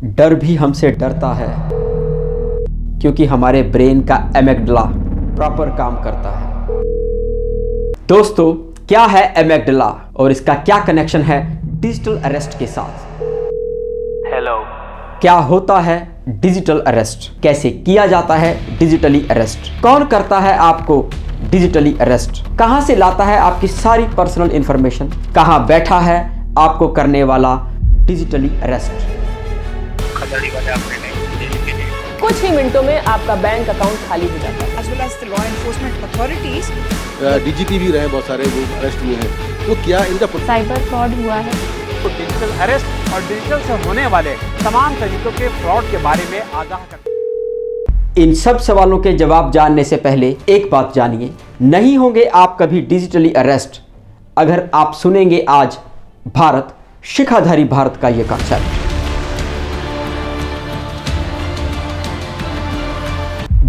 डर भी हमसे डरता है क्योंकि हमारे ब्रेन का एमिग्डाला प्रॉपर काम करता है। दोस्तों, क्या है एमिग्डाला और इसका क्या कनेक्शन है डिजिटल अरेस्ट के साथ? हेलो, क्या होता है डिजिटल अरेस्ट? कैसे किया जाता है डिजिटली अरेस्ट? कौन करता है आपको डिजिटली अरेस्ट? कहां से लाता है आपकी सारी पर्सनल इंफॉर्मेशन? कहां बैठा है आपको करने वाला डिजिटली अरेस्ट? कुछ ही मिनटों में आपका बैंक अकाउंट खाली हो जाता है। as well as the law enforcement authorities. DGP भी रहे, बहुत सारे लोग अरेस्ट हुए हैं। तो क्या इनका साइबर फ्रॉड हुआ है? तो डिजिटल अरेस्ट और डिजिटल से होने वाले तमाम तरीकों के फ्रॉड के बारे में आगाह कर। इन सब सवालों के जवाब जानने से पहले एक बात जानिए, नहीं होंगे आप कभी डिजिटली अरेस्ट अगर आप सुनेंगे आज भारत शिखाधारी भारत का ये कॉन्सेप्ट।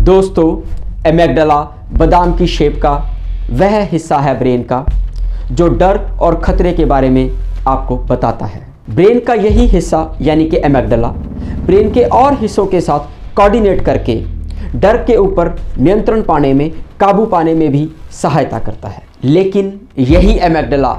दोस्तों, एमिग्डाला बादाम की शेप का वह हिस्सा है ब्रेन का जो डर और खतरे के बारे में आपको बताता है। ब्रेन का यही हिस्सा यानी कि एमिग्डाला ब्रेन के और हिस्सों के साथ कोऑर्डिनेट करके डर के ऊपर नियंत्रण पाने में, काबू पाने में भी सहायता करता है। लेकिन यही एमिग्डाला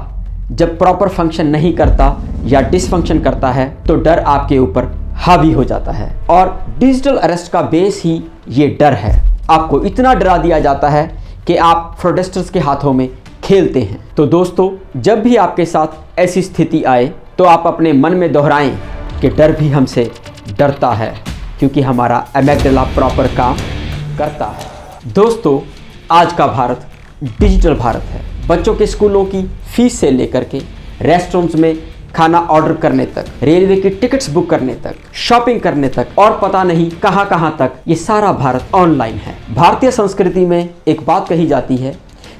जब प्रॉपर फंक्शन नहीं करता या डिसफंक्शन करता है तो डर आपके ऊपर हावी हो जाता है। और डिजिटल अरेस्ट का बेस ही ये डर है। आपको इतना डरा दिया जाता है कि आप फ्रॉडस्टर्स के हाथों में खेलते हैं। तो दोस्तों, जब भी आपके साथ ऐसी स्थिति आए तो आप अपने मन में दोहराएं कि डर भी हमसे डरता है क्योंकि हमारा एमिग्डाला प्रॉपर काम करता है। दोस्तों, आज का भारत डिजिटल भारत है। बच्चों के स्कूलों की फीस से लेकर के रेस्टोरेंट्स में खाना ऑर्डर करने तक, रेलवे की टिकट्स बुक करने तक, शॉपिंग करने तक और पता नहीं कहां कहां तक ये सारा भारत ऑनलाइन है। भारतीय संस्कृति में एक बात कही जाती है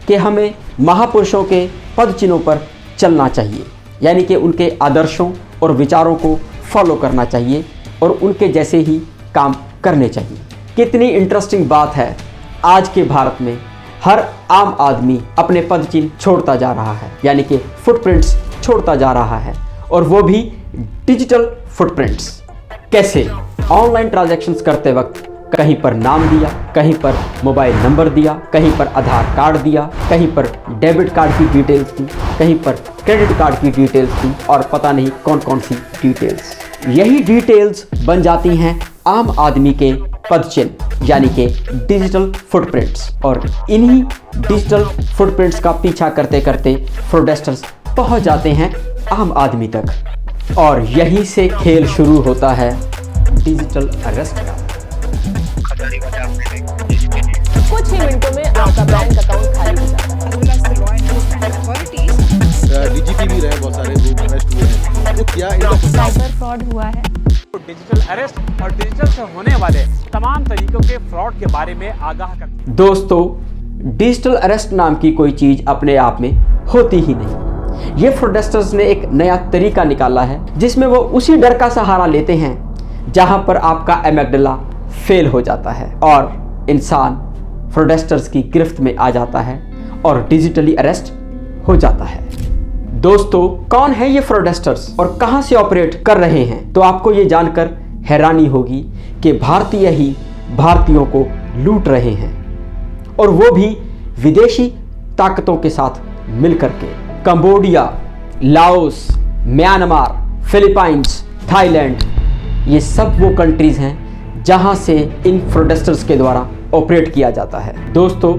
कि हमें महापुरुषों के पद चिन्हों पर चलना चाहिए, यानी कि उनके आदर्शों और विचारों को फॉलो करना चाहिए और उनके जैसे ही काम करने चाहिए। कितनी इंटरेस्टिंग बात है, आज के भारत में हर आम आदमी अपने पद चिन्ह छोड़ता जा रहा है, यानी कि फुटप्रिंट्स छोड़ता जा रहा है, और वो भी डिजिटल फुटप्रिंट्स। कैसे? ऑनलाइन ट्रांजैक्शंस करते वक्त कहीं पर नाम दिया, कहीं पर मोबाइल नंबर दिया, कहीं पर आधार कार्ड दिया, कहीं पर डेबिट कार्ड की डिटेल्स दी, कहीं पर क्रेडिट कार्ड की डिटेल्स दी और पता नहीं कौन कौन सी डिटेल्स। यही डिटेल्स बन जाती हैं आम आदमी के पद चिन्ह यानी कि डिजिटल फुटप्रिंट्स, और इन्हीं डिजिटल फुटप्रिंट्स का पीछा करते करते फ्रॉडस्टर्स पहुंच जाते हैं आम आदमी तक, और यहीं से खेल शुरू होता है डिजिटल अरेस्ट का। कुछ ही मिनटों में आपका बैंक अकाउंट खाली हो जाता है। As well as the law enforcement authorities. DGP भी रहे, बहुत सारे लोग अरेस्ट हुए हैं। तो क्या इनका साइबर फ्रॉड हुआ है? तो डिजिटल अरेस्ट और डिजिटल से होने वाले तमाम तरीकों के फ्रॉड के बारे में आगाह कर। दोस्तों, डिजिटल अरेस्ट नाम की कोई चीज़ अपने आप में होती ही नहीं। ये फ्रॉडस्टर्स ने एक नया तरीका निकाला है जिसमें वो उसी डर का सहारा लेते हैं जहां पर आपका एमिग्डाला फेल हो जाता है और इंसान फ्रॉडस्टर्स की गिरफ्त में आ जाता है और डिजिटली अरेस्ट हो जाता है। दोस्तों, कौन है ये फ्रॉडस्टर्स और कहां से ऑपरेट कर रहे हैं? तो आपको ये जानकर हैरानी होगी कि भारतीय ही भारतीयों को लूट रहे हैं, और वो भी विदेशी ताकतों के साथ मिलकर के। Cambodia, Laos, Myanmar, Philippines, Thailand, ये सब वो कंट्रीज हैं जहां से इन फ्रॉडस्टर्स के द्वारा ऑपरेट किया जाता है। दोस्तों,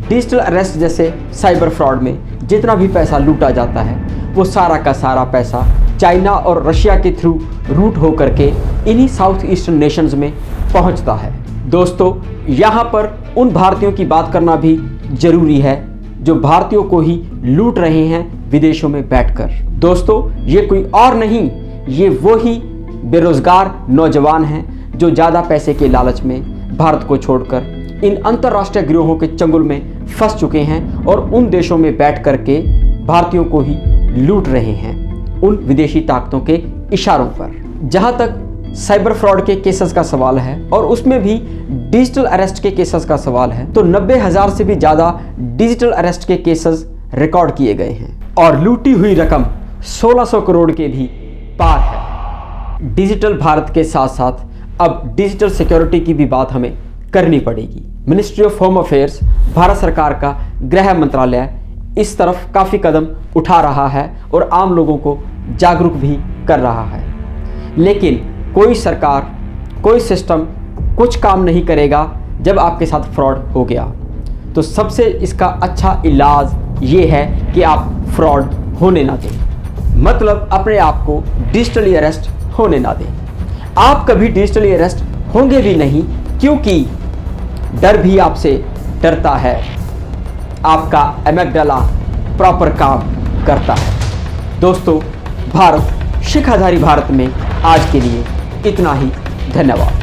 डिजिटल अरेस्ट जैसे साइबर फ्रॉड में जितना भी पैसा लूटा जाता है वो सारा का सारा पैसा चाइना और रशिया के थ्रू रूट हो करके इन्हीं साउथ ईस्टर्न नेशंस में पहुंचता है। दोस्तों, यहाँ पर उन भारतीयों की बात करना भी जरूरी है जो भारतीयों को ही लूट रहे हैं विदेशों में बैठकर। दोस्तों, ये कोई और नहीं, ये वो ही बेरोजगार नौजवान हैं जो ज़्यादा पैसे के लालच में भारत को छोड़कर इन अंतर्राष्ट्रीय गिरोहों के चंगुल में फंस चुके हैं और उन देशों में बैठ करके भारतीयों को ही लूट रहे हैं उन विदेशी ताकतों के इशारों पर। जहां तक साइबर फ्रॉड के केसेस का सवाल है और उसमें भी डिजिटल अरेस्ट के केसेस का सवाल है, तो 90,000 से भी ज़्यादा डिजिटल अरेस्ट के केसेस रिकॉर्ड किए गए हैं और लूटी हुई रकम 1600 करोड़ के भी पार है। डिजिटल भारत के साथ साथ अब डिजिटल सिक्योरिटी की भी बात हमें करनी पड़ेगी। Ministry of home affairs, Bharat सरकार का गृह मंत्रालय इस तरफ काफ़ी कदम उठा रहा है और आम लोगों को जागरूक भी कर रहा है, लेकिन कोई सरकार, कोई सिस्टम कुछ काम नहीं करेगा जब आपके साथ फ्रॉड हो गया। तो सबसे इसका अच्छा इलाज ये है कि आप फ्रॉड होने ना दें, मतलब अपने आप को डिजिटली अरेस्ट होने ना दें। आप कभी डिजिटली अरेस्ट होंगे भी नहीं, क्योंकि डर भी आपसे डरता है। आपका एमेगडाला प्रॉपर काम करता है। दोस्तों, भारत शिखाधारी भारत में आज के लिए इतना ही। धन्यवाद।